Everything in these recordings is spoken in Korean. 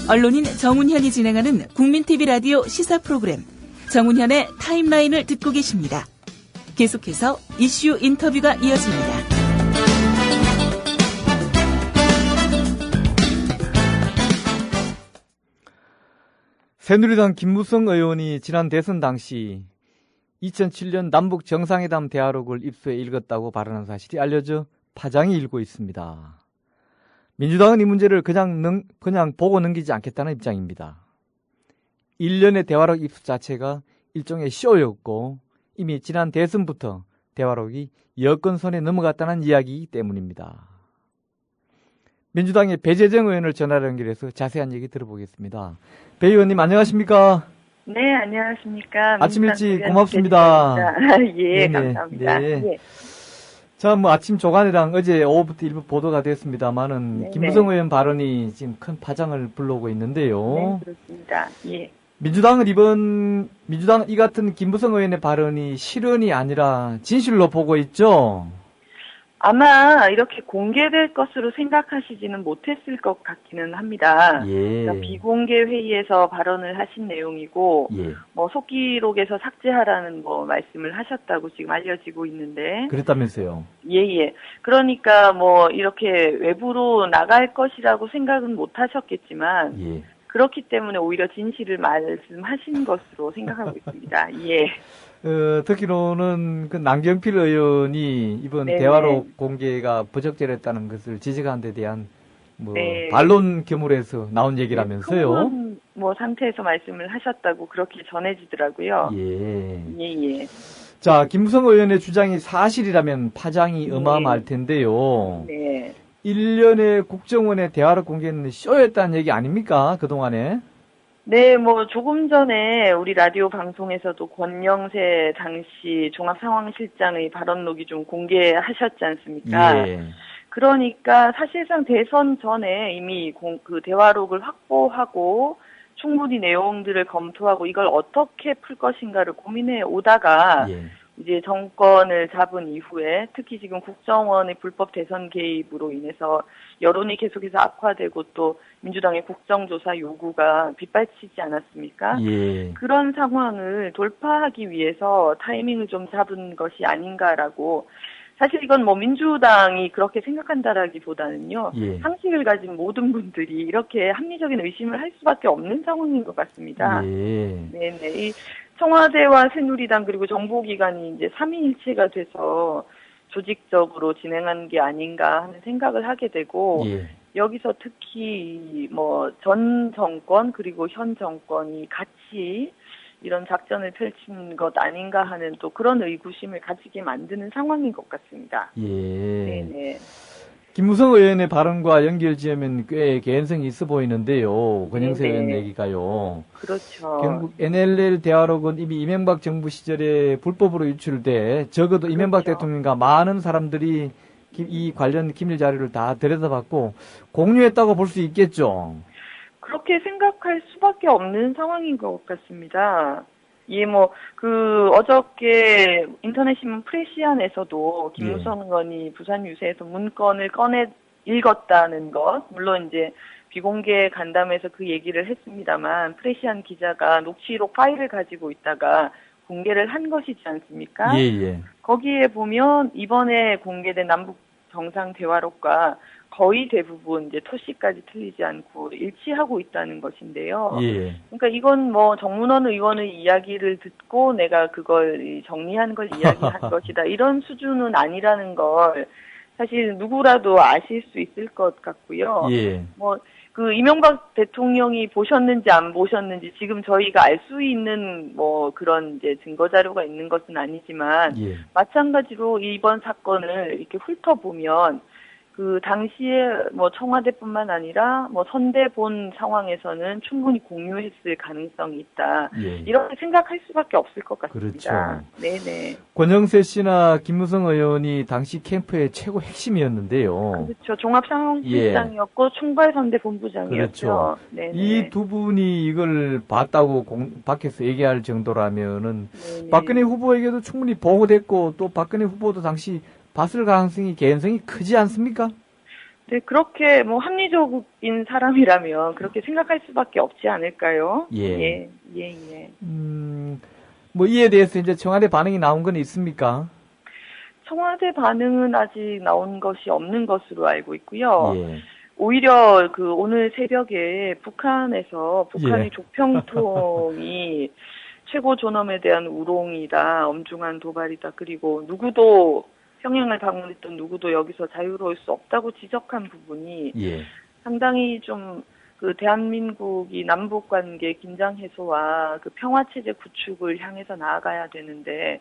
언론인 정운현이 진행하는 국민TV 라디오 시사 프로그램 정운현의 타임라인을 듣고 계십니다. 계속해서 이슈 인터뷰가 이어집니다. 새누리당 김무성 의원이 지난 대선 당시 2007년 남북 정상회담 대화록을 입수해 읽었다고 발언한 사실이 알려져 파장이 일고 있습니다. 민주당은 이 문제를 그냥 보고 넘기지 않겠다는 입장입니다. 1년의 대화록 입수 자체가 일종의 쇼였고 이미 지난 대선부터 대화록이 여권 손에 넘어갔다는 이야기이기 때문입니다. 민주당의 배재정 의원을 전화로 연결해서 자세한 얘기 들어보겠습니다. 배 의원님 안녕하십니까? 네, 안녕하십니까. 아침 일찍 고맙습니다. 예, 네네, 감사합니다. 네. 예. 자, 아침 조간이랑 어제 오후부터 일부 보도가 됐습니다만은 네네. 김무성 의원 발언이 지금 큰 파장을 불러오고 있는데요. 네, 그렇습니다. 예. 민주당 이 같은 김무성 의원의 발언이 실언이 아니라 진실로 보고 있죠? 아마 이렇게 공개될 것으로 생각하시지는 못했을 것 같기는 합니다. 예. 그러니까 비공개 회의에서 발언을 하신 내용이고, 예. 속기록에서 삭제하라는 말씀을 하셨다고 지금 알려지고 있는데. 그랬다면서요? 예. 그러니까 이렇게 외부로 나갈 것이라고 생각은 못 하셨겠지만, 예. 그렇기 때문에 오히려 진실을 말씀하신 것으로 생각하고 있습니다. 예. 듣기로는 그 남경필 의원이 이번 네네. 대화록 공개가 부적절했다는 것을 지적한 데 대한 네. 반론 겸으로해서 나온 얘기라면서요. 상태에서 말씀을 하셨다고 그렇게 전해지더라고요. 예. 자, 김무성 의원의 주장이 사실이라면 파장이 어마어마할 텐데요. 네. 1년의 국정원의 대화록 공개는 쇼였다는 얘기 아닙니까? 그동안에? 네, 조금 전에 우리 라디오 방송에서도 권영세 당시 종합상황실장의 발언록이 좀 공개하셨지 않습니까? 예. 그러니까 사실상 대선 전에 이미 그 대화록을 확보하고 충분히 내용들을 검토하고 이걸 어떻게 풀 것인가를 고민해 오다가 예. 이제 정권을 잡은 이후에 특히 지금 국정원의 불법 대선 개입으로 인해서 여론이 계속해서 악화되고 또 민주당의 국정조사 요구가 빗발치지 않았습니까? 예. 그런 상황을 돌파하기 위해서 타이밍을 좀 잡은 것이 아닌가라고. 사실 이건 민주당이 그렇게 생각한다라기보다는요. 예. 상식을 가진 모든 분들이 이렇게 합리적인 의심을 할 수밖에 없는 상황인 것 같습니다. 예. 네네. 이 청와대와 새누리당 그리고 정보기관이 이제 삼위일체가 돼서 조직적으로 진행한 게 아닌가 하는 생각을 하게 되고 예. 여기서 특히 전 정권 그리고 현 정권이 같이 이런 작전을 펼친 것 아닌가 하는 또 그런 의구심을 가지게 만드는 상황인 것 같습니다. 예. 네네. 김무성 의원의 발언과 연결지으면 꽤 개연성이 있어 보이는데요. 권영세 의원 얘기가요. 그렇죠. 결국 NLL 대화록은 이미 이명박 정부 시절에 불법으로 유출돼 적어도 그렇죠. 이명박 대통령과 많은 사람들이 이 관련 기밀 자료를 다 들여다봤고 공유했다고 볼 수 있겠죠. 그렇게 생각할 수밖에 없는 상황인 것 같습니다. 예, 어저께 인터넷신문 프레시안에서도 김무성 의원이 부산 유세에서 문건을 꺼내 읽었다는 것, 물론 이제 비공개 간담회에서 그 얘기를 했습니다만, 프레시안 기자가 녹취록 파일을 가지고 있다가 공개를 한 것이지 않습니까? 예. 거기에 보면 이번에 공개된 남북 정상 대화록과 거의 대부분 이제 토시까지 틀리지 않고 일치하고 있다는 것인데요. 예. 그러니까 이건 정문원 의원의 이야기를 듣고 내가 그걸 정리한 걸 이야기한 것이다. 이런 수준은 아니라는 걸 사실 누구라도 아실 수 있을 것 같고요. 예. 그 이명박 대통령이 보셨는지 안 보셨는지 지금 저희가 알 수 있는 그런 이제 증거 자료가 있는 것은 아니지만 예. 마찬가지로 이번 사건을 이렇게 훑어보면 그 당시에 청와대뿐만 아니라 선대 본 상황에서는 충분히 공유했을 가능성이 있다. 예. 이렇게 생각할 수밖에 없을 것 같습니다. 그렇죠. 네네. 권영세 씨나 김무성 의원이 당시 캠프의 최고 핵심이었는데요. 그렇죠. 종합상황실장이었고 총괄선대 본부장이었죠. 그렇죠. 이 두 분이 이걸 봤다고 밖에서 얘기할 정도라면은 네네. 박근혜 후보에게도 충분히 보고됐고 또 박근혜 후보도 당시 봤을 가능성이 개연성이 크지 않습니까? 네, 그렇게 뭐 합리적인 사람이라면 그렇게 생각할 수밖에 없지 않을까요? 예. 예. 뭐 이에 대해서 이제 청와대 반응이 나온 건 있습니까? 청와대 반응은 아직 나온 것이 없는 것으로 알고 있고요. 예. 오히려 그 오늘 새벽에 북한의 예. 조평통이 최고 존엄에 대한 우롱이다, 엄중한 도발이다, 그리고 누구도 평양을 방문했던 누구도 여기서 자유로울 수 없다고 지적한 부분이 예. 상당히 좀 그 대한민국이 남북 관계 긴장 해소와 그 평화 체제 구축을 향해서 나아가야 되는데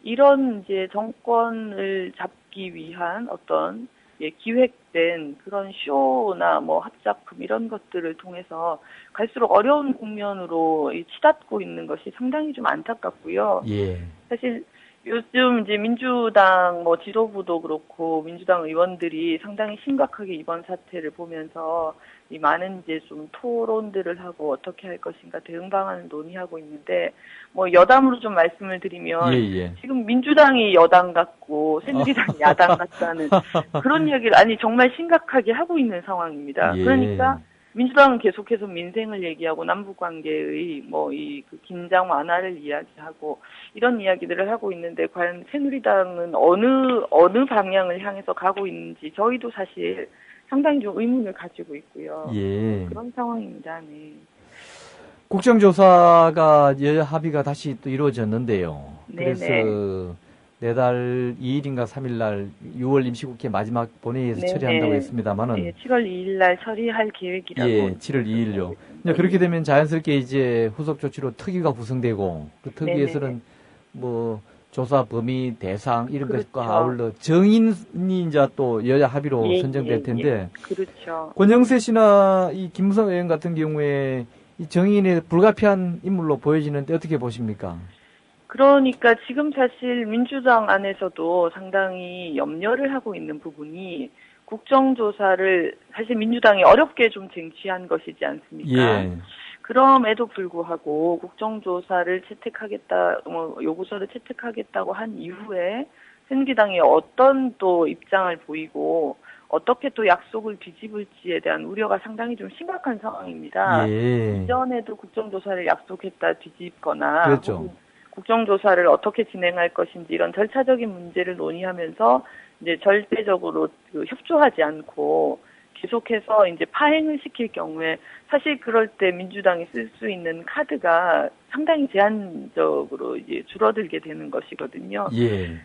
이런 이제 정권을 잡기 위한 어떤 기획된 그런 쇼나 뭐 합작품 이런 것들을 통해서 갈수록 어려운 국면으로 치닫고 있는 것이 상당히 좀 안타깝고요. 예. 사실 요즘 이제 민주당 뭐 지도부도 그렇고 민주당 의원들이 상당히 심각하게 이번 사태를 보면서 이 많은 이제 좀 토론들을 하고 어떻게 할 것인가 대응 방안을 논의하고 있는데 뭐 여담으로 좀 말씀을 드리면 지금 민주당이 여당 같고 새누리당이 야당 같다는 그런 이야기를 아니 정말 심각하게 하고 있는 상황입니다. 그러니까 민주당은 계속해서 민생을 얘기하고 남북 관계의 뭐 그 긴장 완화를 이야기하고 이런 이야기들을 하고 있는데 과연 새누리당은 어느 방향을 향해서 가고 있는지 저희도 사실 상당히 좀 의문을 가지고 있고요. 그런 상황입니다. 네. 국정조사가 여야 합의가 다시 또 이루어졌는데요. 그래서 네네. 내달 2일인가 3일 날 6월 임시국회 마지막 본회의에서 네네. 처리한다고 했습니다만은 네, 7월 2일 날 처리할 계획이라고. 예, 7월 2일요. 그렇게 되면 자연스럽게 이제 후속 조치로 특위가 구성되고 그 특위에서는 네네. 뭐 조사 범위 대상 이런 그렇죠. 것과 아울러 정인이 이제 또 여야 합의로 선정될 텐데 그렇죠. 권영세 씨나 이 김무성 의원 같은 경우에 이 정인의 불가피한 인물로 보여지는데 어떻게 보십니까? 그러니까 지금 사실 민주당 안에서도 상당히 염려를 하고 있는 부분이 국정조사를 사실 민주당이 어렵게 좀 쟁취한 것이지 않습니까? 예. 그럼에도 불구하고 국정조사를 채택하겠다, 요구서를 채택하겠다고 한 이후에 새누리당이 어떤 또 입장을 보이고 어떻게 또 약속을 뒤집을지에 대한 우려가 상당히 좀 심각한 상황입니다. 이전에도 국정조사를 약속했다 뒤집거나 그렇죠. 국정조사를 어떻게 진행할 것인지 이런 절차적인 문제를 논의하면서 이제 절대적으로 협조하지 않고 계속해서 이제 파행을 시킬 경우에 사실 그럴 때 민주당이 쓸 수 있는 카드가 상당히 제한적으로 이제 줄어들게 되는 것이거든요.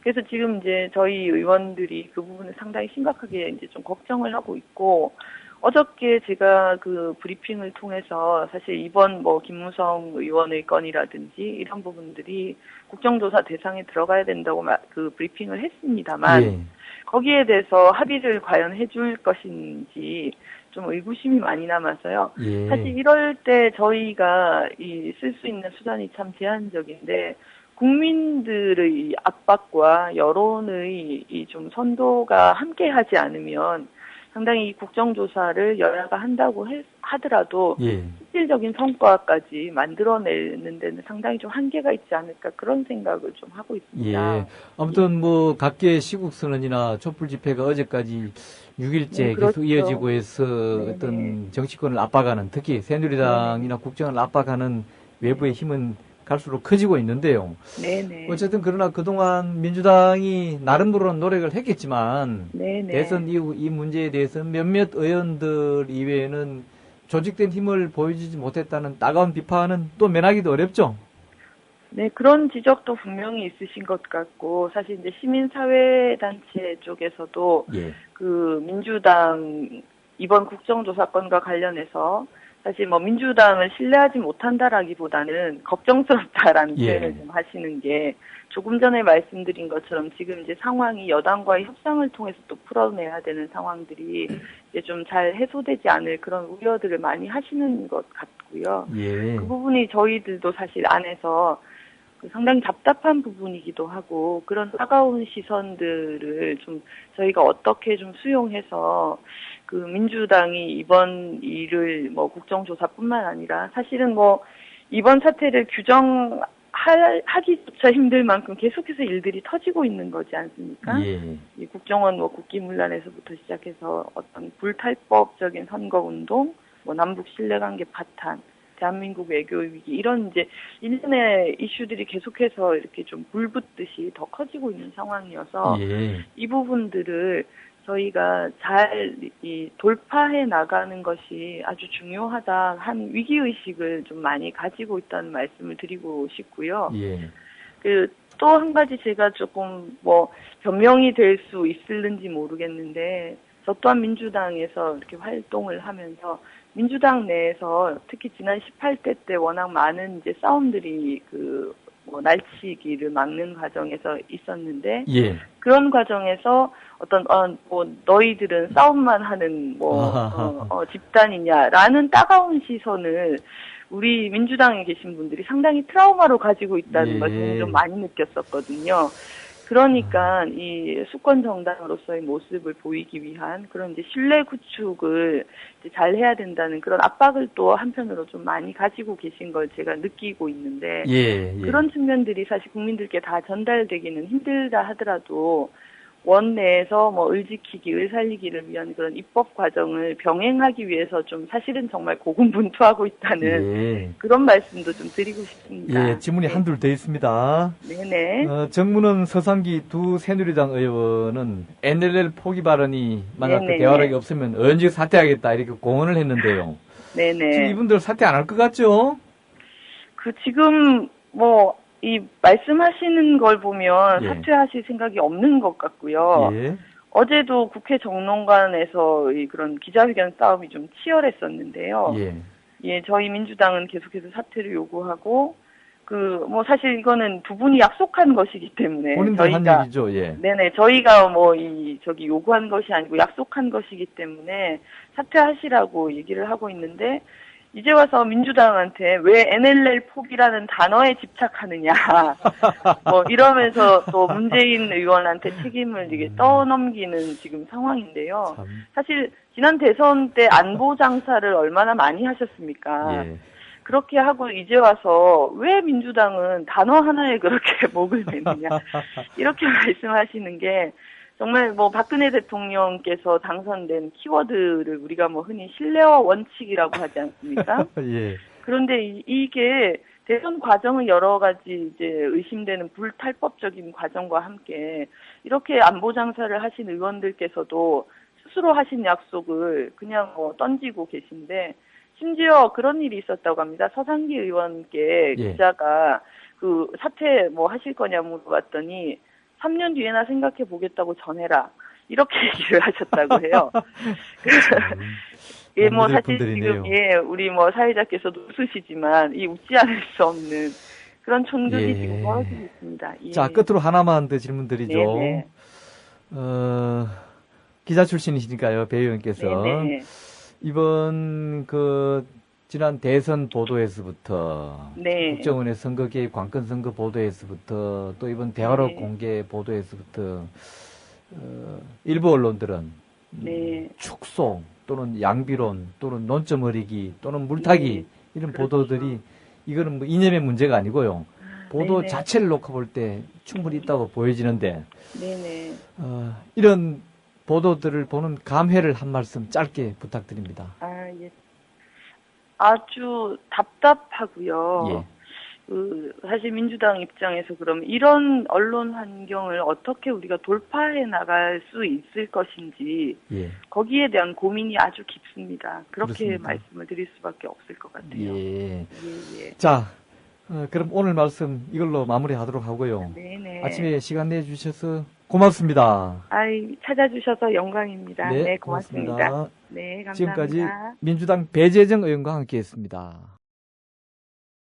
그래서 지금 이제 저희 의원들이 그 부분을 상당히 심각하게 이제 좀 걱정을 하고 있고 어저께 제가 그 브리핑을 통해서 사실 이번 뭐 김무성 의원의 건이라든지 이런 부분들이 국정조사 대상에 들어가야 된다고 그 브리핑을 했습니다만 거기에 대해서 합의를 과연 해줄 것인지 좀 의구심이 많이 남아서요. 사실 이럴 때 저희가 쓸 수 있는 수단이 참 제한적인데 국민들의 압박과 여론의 이 좀 선도가 함께하지 않으면 상당히 이 국정조사를 여야가 한다고 하더라도 실질적인 성과까지 만들어내는 데는 상당히 좀 한계가 있지 않을까 그런 생각을 좀 하고 있습니다. 아무튼 뭐 각계 시국 선언이나 촛불 집회가 어제까지 6일째 계속 이어지고 해서 어떤 정치권을 압박하는 특히 새누리당이나 국정을 압박하는 외부의 힘은 갈수록 커지고 있는데요. 어쨌든 그러나 그동안 민주당이 나름대로는 노력을 했겠지만 대선 이후 이 문제에 대해서 몇몇 의원들 이외에는 조직된 힘을 보여주지 못했다는 따가운 비판은 또 면하기도 어렵죠. 네, 그런 지적도 분명히 있으신 것 같고 사실 이제 시민사회단체 쪽에서도 그 민주당 이번 국정조사건과 관련해서 사실 뭐 민주당을 신뢰하지 못한다라기보다는 걱정스럽다라는 표현을 좀 하시는 게 조금 전에 말씀드린 것처럼 지금 이제 상황이 여당과의 협상을 통해서 또 풀어내야 되는 상황들이 이제 좀 잘 해소되지 않을 그런 우려들을 많이 하시는 것 같고요. 그 부분이 저희들도 사실 안에서 상당히 답답한 부분이기도 하고 그런 따가운 시선들을 좀 저희가 어떻게 좀 수용해서 그 민주당이 이번 일을 뭐 국정조사뿐만 아니라 사실은 뭐 이번 사태를 규정하기 하기조차 힘들 만큼 계속해서 일들이 터지고 있는 거지 않습니까? 예. 이 국정원 국기문란에서부터 시작해서 어떤 불탈법적인 선거운동, 남북 신뢰관계 파탄, 대한민국 외교 위기 이런 이제 일련의 이슈들이 계속해서 이렇게 좀 불붙듯이 더 커지고 있는 상황이어서 예. 이 부분들을 저희가 잘 돌파해 나가는 것이 아주 중요하다 한 위기의식을 좀 많이 가지고 있다는 말씀을 드리고 싶고요. 예. 또 한 가지 제가 조금 변명이 될 수 있을는지 모르겠는데, 저 또한 민주당에서 이렇게 활동을 하면서 민주당 내에서 특히 지난 18대 때 워낙 많은 이제 싸움들이 날치기를 막는 과정에서 있었는데, 예. 그런 과정에서 너희들은 싸움만 하는 집단이냐라는 따가운 시선을 우리 민주당에 계신 분들이 상당히 트라우마로 가지고 있다는 것을 좀 많이 느꼈었거든요. 그러니까 이 수권 정당으로서의 모습을 보이기 위한 그런 이제 신뢰 구축을 이제 잘 해야 된다는 그런 압박을 또 한편으로 좀 많이 가지고 계신 걸 제가 느끼고 있는데, 예. 그런 측면들이 사실 국민들께 다 전달되기는 힘들다 하더라도 원내에서 을 지키기, 을 살리기를 위한 그런 입법 과정을 병행하기 위해서 좀 사실은 정말 고군분투하고 있다는 그런 말씀도 좀 드리고 싶습니다. 예, 질문이 한둘 더 있습니다. 네네. 정문원 서상기 두 새누리당 의원은 NLL 포기 발언이 만약 그 대화력이 없으면 의원직 사퇴하겠다 이렇게 공언을 했는데요. 네네. 지금 이분들 사퇴 안 할 것 같죠? 지금 이 말씀하시는 걸 보면 사퇴하실 생각이 없는 것 같고요. 예. 어제도 국회 정론관에서 그런 기자회견 싸움이 좀 치열했었는데요. 예, 저희 민주당은 계속해서 사퇴를 요구하고, 사실 이거는 두 분이 약속한 것이기 때문에. 본인들 한 얘기죠, 예. 네네, 저희가 요구한 것이 아니고 약속한 것이기 때문에 사퇴하시라고 얘기를 하고 있는데, 이제 와서 민주당한테 왜 NLL 포기라는 단어에 집착하느냐, 이러면서 또 문재인 의원한테 책임을 이게 떠넘기는 지금 상황인데요. 사실 지난 대선 때 안보 장사를 얼마나 많이 하셨습니까? 예. 그렇게 하고 이제 와서 왜 민주당은 단어 하나에 그렇게 목을 매느냐, 이렇게 말씀하시는 게 정말 박근혜 대통령께서 당선된 키워드를 우리가 흔히 신뢰와 원칙이라고 하지 않습니까? 예. 그런데 이게 대선 과정의 여러 가지 이제 의심되는 불탈법적인 과정과 함께 이렇게 안보 장사를 하신 의원들께서도 스스로 하신 약속을 그냥 던지고 계신데, 심지어 그런 일이 있었다고 합니다. 서상기 의원께 기자가 사퇴 하실 거냐 물어봤더니 3년 뒤에나 생각해 보겠다고 전해라, 이렇게 얘기를 하셨다고 해요. 예, 사실 지금 우리 사회자께서도 웃으시지만 이 웃지 않을 수 없는 그런 총격이 지금 벌어지고 있습니다. 예. 자, 끝으로 하나만 더 질문드리죠. 네네. 기자 출신이시니까요, 배 의원께서. 네네. 이번 지난 대선 보도에서부터, 국정원의 선거 개입 관건 선거 보도에서부터, 또 이번 대화록 공개 보도에서부터 일부 언론들은 축소 또는 양비론 또는 논점 흐리기 또는 물타기 이런 보도들이, 이거는 이념의 문제가 아니고요, 보도 자체를 놓고 볼 때 충분히 있다고 보여지는데, 이런 보도들을 보는 감회를 한 말씀 짧게 부탁드립니다. 예. 아주 답답하고요. 사실 민주당 입장에서 그럼 이런 언론 환경을 어떻게 우리가 돌파해 나갈 수 있을 것인지, 거기에 대한 고민이 아주 깊습니다. 그렇게 그렇습니다. 말씀을 드릴 수밖에 없을 것 같아요. 자, 그럼 오늘 말씀 이걸로 마무리하도록 하고요. 네네. 아침에 시간 내주셔서 고맙습니다. 찾아주셔서 영광입니다. 네, 고맙습니다. 고맙습니다. 네, 감사합니다. 지금까지 민주당 배재정 의원과 함께했습니다.